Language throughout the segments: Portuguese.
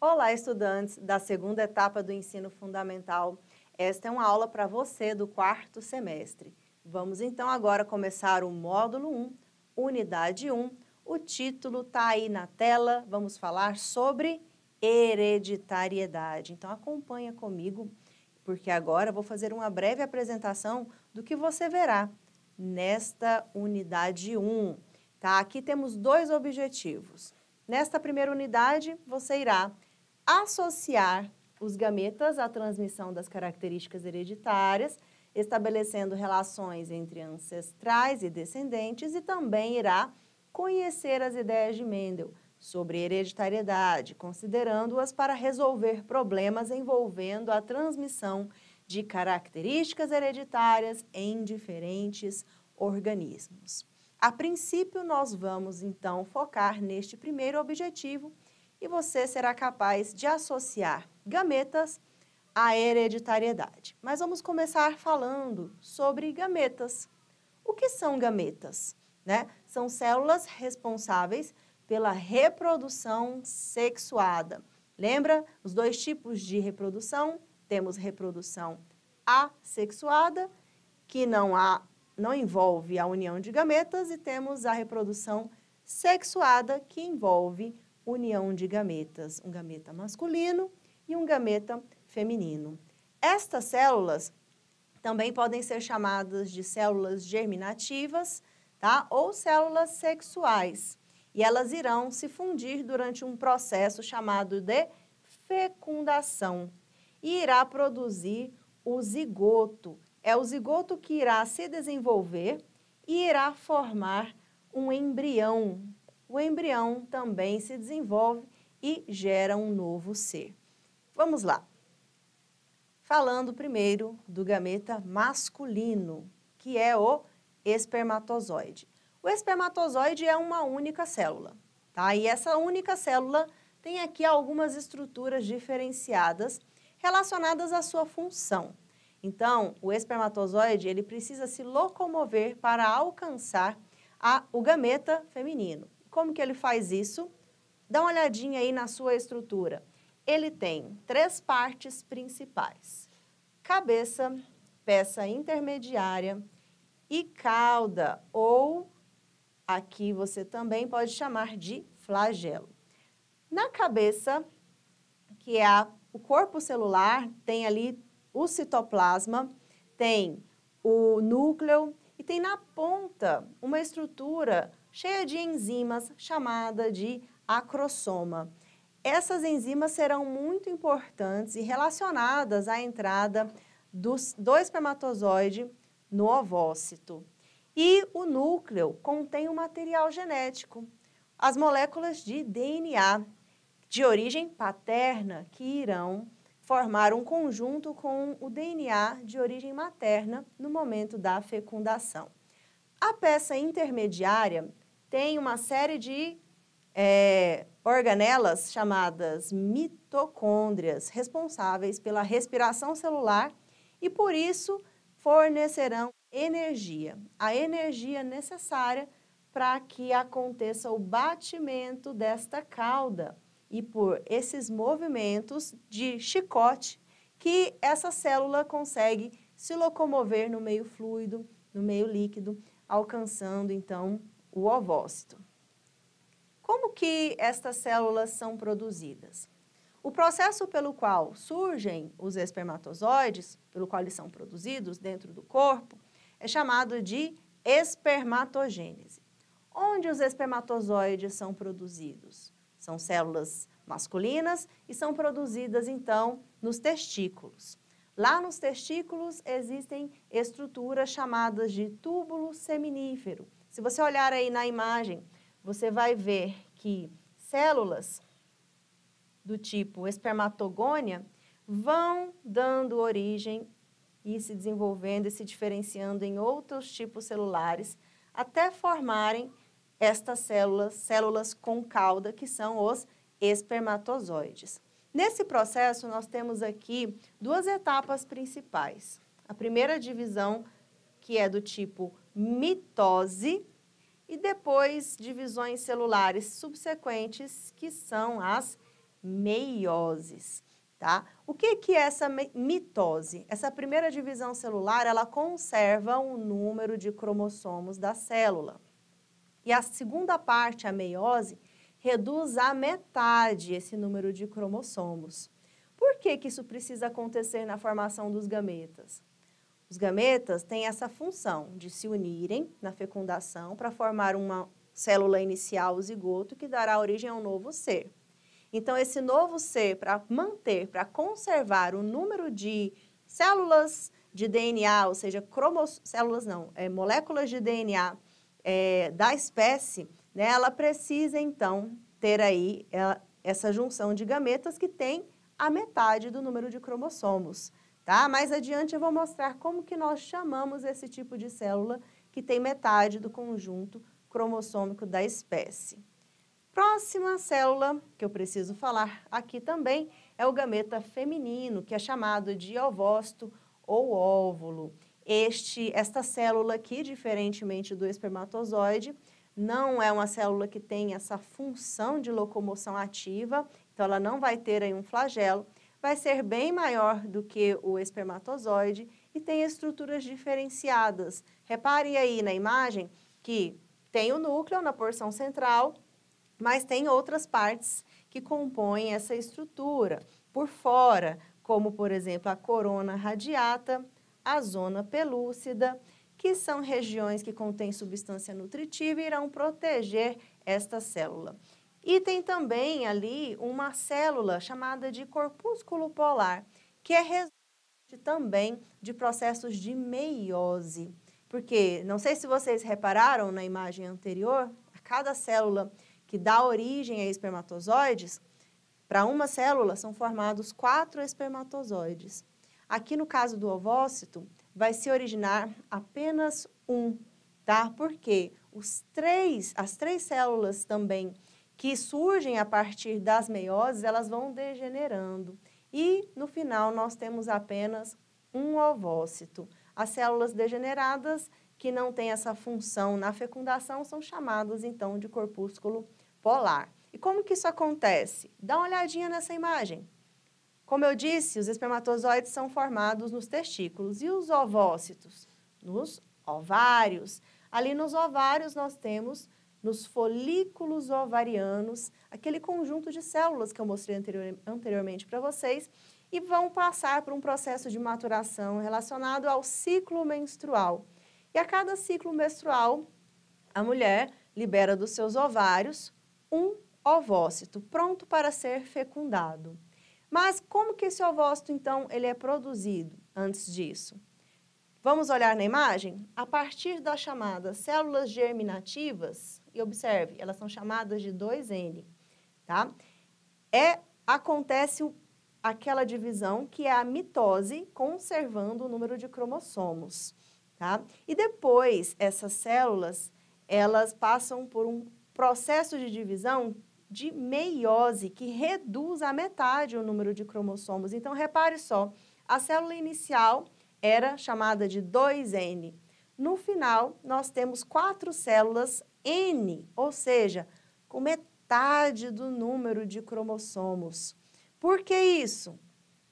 Olá, estudantes da segunda etapa do ensino fundamental. Esta é uma aula para você do quarto semestre. Vamos então agora começar o módulo 1, unidade 1. O título está aí na tela. Vamos falar sobre hereditariedade. Então acompanha comigo, porque agora eu vou fazer uma breve apresentação do que você verá nesta unidade 1. Tá? Aqui temos dois objetivos. Nesta primeira unidade, você irá associar os gametas à transmissão das características hereditárias, estabelecendo relações entre ancestrais e descendentes, e também irá conhecer as ideias de Mendel sobre hereditariedade, considerando-as para resolver problemas envolvendo a transmissão de características hereditárias em diferentes organismos. A princípio, nós vamos então focar neste primeiro objetivo, e você será capaz de associar gametas à hereditariedade. Mas vamos começar falando sobre gametas. O que são gametas? São células responsáveis pela reprodução sexuada. Lembra os dois tipos de reprodução? Temos reprodução assexuada, que não envolve a união de gametas, e temos a reprodução sexuada, que envolve união de gametas, um gameta masculino e um gameta feminino. Estas células também podem ser chamadas de células germinativas, tá? Ou células sexuais. E elas irão se fundir durante um processo chamado de fecundação e irá produzir o zigoto. É o zigoto que irá se desenvolver e irá formar um embrião. O embrião também se desenvolve e gera um novo ser. Vamos lá. Falando primeiro do gameta masculino, que é o espermatozoide. O espermatozoide é uma única célula, tá? E essa única célula tem aqui algumas estruturas diferenciadas relacionadas à sua função. Então, o espermatozoide, ele precisa se locomover para alcançar o gameta feminino. Como que ele faz isso? Dá uma olhadinha aí na sua estrutura. Ele tem 3 partes principais: cabeça, peça intermediária e cauda, ou aqui você também pode chamar de flagelo. Na cabeça, que é o corpo celular, tem ali o citoplasma, tem o núcleo e tem na ponta uma estrutura cheia de enzimas chamada de acrossoma. Essas enzimas serão muito importantes e relacionadas à entrada do espermatozoide no ovócito. E o núcleo contém um material genético, as moléculas de DNA de origem paterna, que irão formar um conjunto com o DNA de origem materna no momento da fecundação. A peça intermediária tem uma série de organelas chamadas mitocôndrias, responsáveis pela respiração celular e, por isso, fornecerão energia, a energia necessária para que aconteça o batimento desta cauda e por esses movimentos de chicote que essa célula consegue se locomover no meio fluido, no meio líquido, alcançando, então, o ovócito. Como que estas células são produzidas? O processo pelo qual surgem os espermatozoides, pelo qual eles são produzidos dentro do corpo, é chamado de espermatogênese. Onde os espermatozoides são produzidos? São células masculinas e são produzidas, então, nos testículos. Lá nos testículos existem estruturas chamadas de túbulo seminífero. Se você olhar aí na imagem, você vai ver que células do tipo espermatogônia vão dando origem e se desenvolvendo e se diferenciando em outros tipos celulares até formarem estas células com cauda, que são os espermatozoides. Nesse processo, nós temos aqui 2 etapas principais. A primeira divisão, que é do tipo mitose, e depois divisões celulares subsequentes, que são as meioses, tá? O que é essa mitose? Essa primeira divisão celular, ela conserva o número de cromossomos da célula. E a segunda parte, a meiose, reduz à metade esse número de cromossomos. Por que isso precisa acontecer na formação dos gametas? Os gametas têm essa função de se unirem na fecundação para formar uma célula inicial, o zigoto, que dará origem a um novo ser. Então, esse novo ser, para manter, para conservar o número de células de DNA, ou seja, moléculas de DNA da espécie, né, ela precisa, então, ter aí essa junção de gametas que tem a metade do número de cromossomos, tá? Mais adiante eu vou mostrar como que nós chamamos esse tipo de célula que tem metade do conjunto cromossômico da espécie. Próxima célula que eu preciso falar aqui também é o gameta feminino, que é chamado de ovócito ou óvulo. Esta célula aqui, diferentemente do espermatozoide, não é uma célula que tem essa função de locomoção ativa, então ela não vai ter aí um flagelo, vai ser bem maior do que o espermatozoide e tem estruturas diferenciadas. Repare aí na imagem que tem o núcleo na porção central, mas tem outras partes que compõem essa estrutura por fora, como, por exemplo, a corona radiata, a zona pelúcida, que são regiões que contêm substância nutritiva e irão proteger esta célula. E tem também ali uma célula chamada de corpúsculo polar, que é resultante também de processos de meiose. Porque, não sei se vocês repararam na imagem anterior, a cada célula que dá origem a espermatozoides, para uma célula são formados 4 espermatozoides. Aqui no caso do ovócito, vai se originar apenas um, tá? Porque as três células também que surgem a partir das meioses, elas vão degenerando. E, no final, nós temos apenas um ovócito. As células degeneradas, que não têm essa função na fecundação, são chamadas, então, de corpúsculo polar. E como que isso acontece? Dá uma olhadinha nessa imagem. Como eu disse, os espermatozoides são formados nos testículos e os ovócitos nos ovários. Ali nos ovários nós temos, nos folículos ovarianos, aquele conjunto de células que eu mostrei anteriormente para vocês e vão passar por um processo de maturação relacionado ao ciclo menstrual. E a cada ciclo menstrual, a mulher libera dos seus ovários um ovócito pronto para ser fecundado. Mas como que esse ovócito, então, ele é produzido antes disso? Vamos olhar na imagem? A partir das chamadas células germinativas, e observe, elas são chamadas de 2N, tá? Acontece aquela divisão que é a mitose, conservando o número de cromossomos, tá? E depois, essas células, elas passam por um processo de divisão de meiose, que reduz à metade o número de cromossomos. Então, repare só, a célula inicial era chamada de 2N. No final, nós temos 4 células N, ou seja, com metade do número de cromossomos. Por que isso?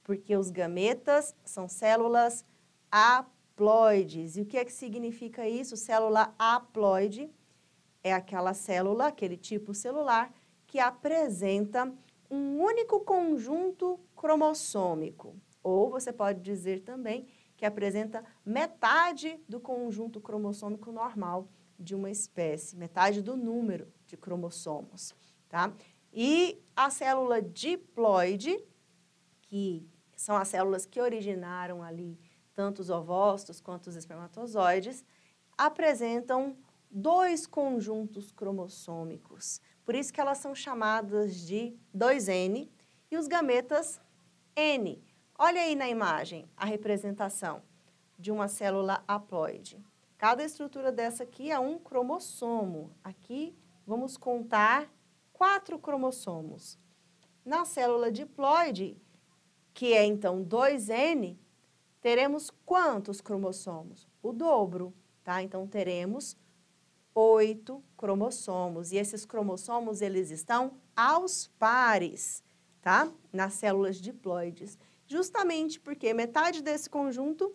Porque os gametas são células haploides. E o que é que significa isso? Célula haploide é aquela célula, aquele tipo celular, que apresenta um único conjunto cromossômico. Ou você pode dizer também que apresenta metade do conjunto cromossômico normal de uma espécie, metade do número de cromossomos, tá? E a célula diploide, que são as células que originaram ali tanto os ovócitos quanto os espermatozoides, apresentam 2 conjuntos cromossômicos. Por isso que elas são chamadas de 2N e os gametas N. Olha aí na imagem a representação de uma célula haploide. Cada estrutura dessa aqui é um cromossomo. Aqui vamos contar 4 cromossomos. Na célula diploide, que é então 2N, teremos quantos cromossomos? O dobro, tá? Então teremos 8 cromossomos. E esses cromossomos, eles estão aos pares, tá? Nas células diploides, justamente porque metade desse conjunto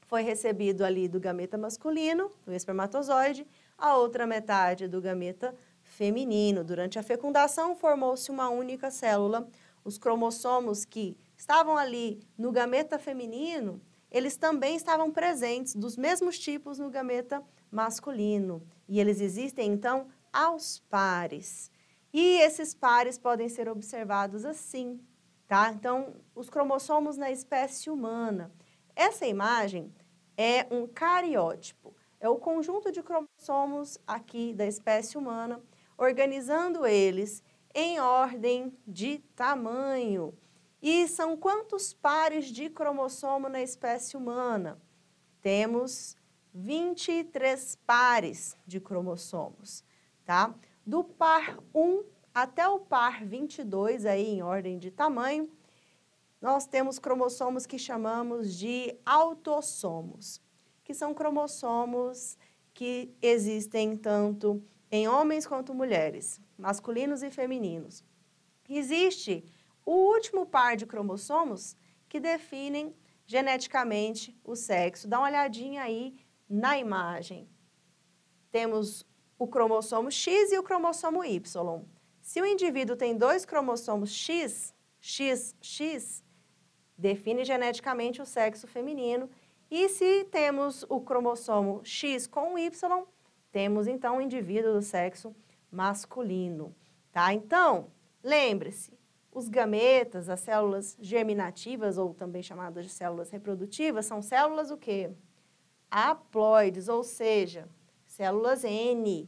foi recebido ali do gameta masculino, do espermatozoide, a outra metade do gameta feminino. Durante a fecundação, formou-se uma única célula. Os cromossomos que estavam ali no gameta feminino, eles também estavam presentes dos mesmos tipos no gameta masculino. E eles existem, então, aos pares. E esses pares podem ser observados assim, tá? Então, os cromossomos na espécie humana. Essa imagem é um cariótipo. É o conjunto de cromossomos aqui da espécie humana, organizando eles em ordem de tamanho. E são quantos pares de cromossomo na espécie humana? Temos 23 pares de cromossomos, tá? Do par 1 até o par 22, aí em ordem de tamanho, nós temos cromossomos que chamamos de autossomos, que são cromossomos que existem tanto em homens quanto mulheres, masculinos e femininos. Existe o último par de cromossomos que definem geneticamente o sexo. Dá uma olhadinha aí na imagem. Temos o cromossomo X e o cromossomo Y. Se o indivíduo tem dois cromossomos X, XX, define geneticamente o sexo feminino. E se temos o cromossomo X com Y, temos então um indivíduo do sexo masculino, tá? Então, lembre-se, os gametas, as células germinativas, ou também chamadas de células reprodutivas, são células o quê? Haploides, ou seja, células N,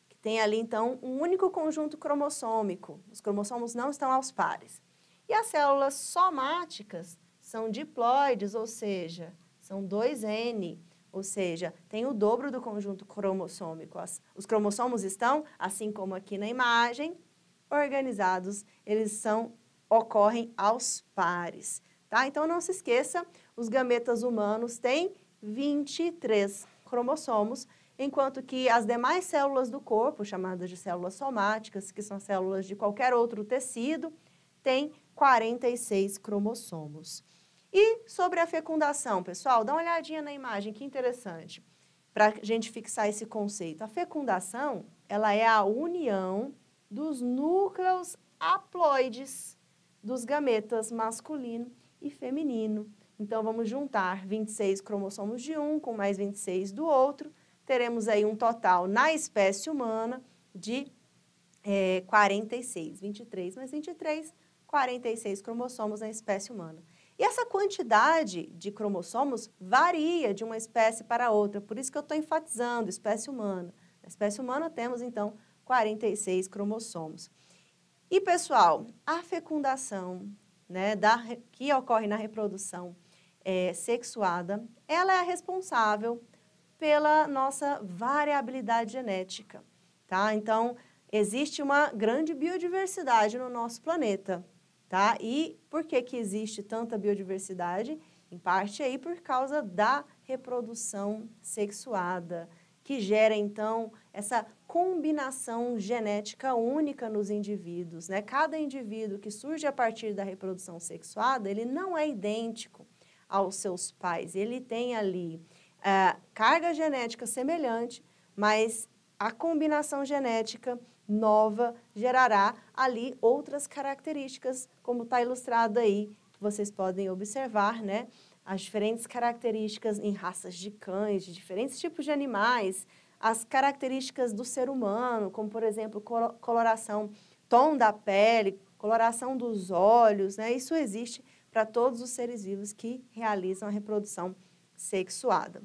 que tem ali então um único conjunto cromossômico. Os cromossomos não estão aos pares. E as células somáticas são diploides, ou seja, são 2N, ou seja, tem o dobro do conjunto cromossômico. Os cromossomos estão, assim como aqui na imagem, organizados, eles ocorrem aos pares, tá? Então, não se esqueça, os gametas humanos têm 23 cromossomos, enquanto que as demais células do corpo, chamadas de células somáticas, que são células de qualquer outro tecido, têm 46 cromossomos. E sobre a fecundação, pessoal, dá uma olhadinha na imagem, que interessante, para a gente fixar esse conceito. A fecundação, ela é a união dos núcleos haploides dos gametas masculino e feminino. Então, vamos juntar 26 cromossomos de um com mais 26 do outro, teremos aí um total na espécie humana de 46, 23 mais 23, 46 cromossomos na espécie humana. E essa quantidade de cromossomos varia de uma espécie para outra, por isso que eu estou enfatizando espécie humana. Na espécie humana temos, então, 46 cromossomos. E, pessoal, a fecundação, né, que ocorre na reprodução sexuada, ela é a responsável pela nossa variabilidade genética, tá? Então, existe uma grande biodiversidade no nosso planeta, tá? E por que existe tanta biodiversidade? Em parte aí por causa da reprodução sexuada, que gera, então, essa combinação genética única nos indivíduos, né? Cada indivíduo que surge a partir da reprodução sexuada, ele não é idêntico aos seus pais. Ele tem ali carga genética semelhante, mas a combinação genética nova gerará ali outras características, como está ilustrado aí, que vocês podem observar, né? As diferentes características em raças de cães, de diferentes tipos de animais, as características do ser humano, como, por exemplo, coloração, tom da pele, coloração dos olhos, né? Isso existe para todos os seres vivos que realizam a reprodução sexuada.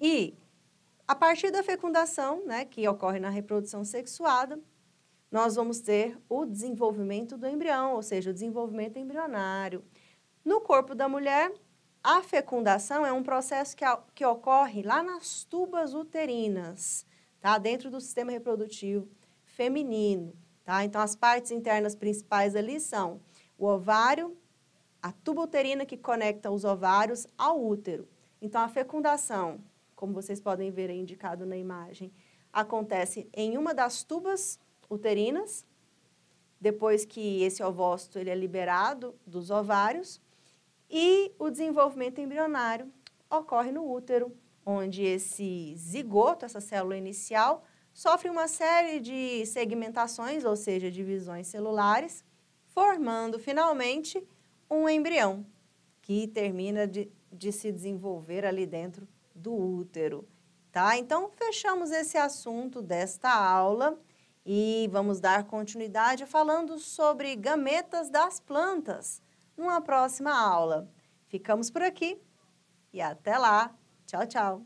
E, a partir da fecundação, né, que ocorre na reprodução sexuada, nós vamos ter o desenvolvimento do embrião, ou seja, o desenvolvimento embrionário. No corpo da mulher, a fecundação é um processo que ocorre lá nas tubas uterinas, tá? Dentro do sistema reprodutivo feminino, tá? Então, as partes internas principais ali são o ovário, a tuba uterina que conecta os ovários ao útero. Então, a fecundação, como vocês podem ver aí indicado na imagem, acontece em uma das tubas uterinas depois que esse ovócito ele é liberado dos ovários, e o desenvolvimento embrionário ocorre no útero, onde esse zigoto, essa célula inicial, sofre uma série de segmentações, ou seja, divisões celulares, formando finalmente um embrião, que termina de se desenvolver ali dentro do útero, tá? Então, fechamos esse assunto desta aula e vamos dar continuidade falando sobre gametas das plantas numa próxima aula. Ficamos por aqui e até lá. Tchau, tchau!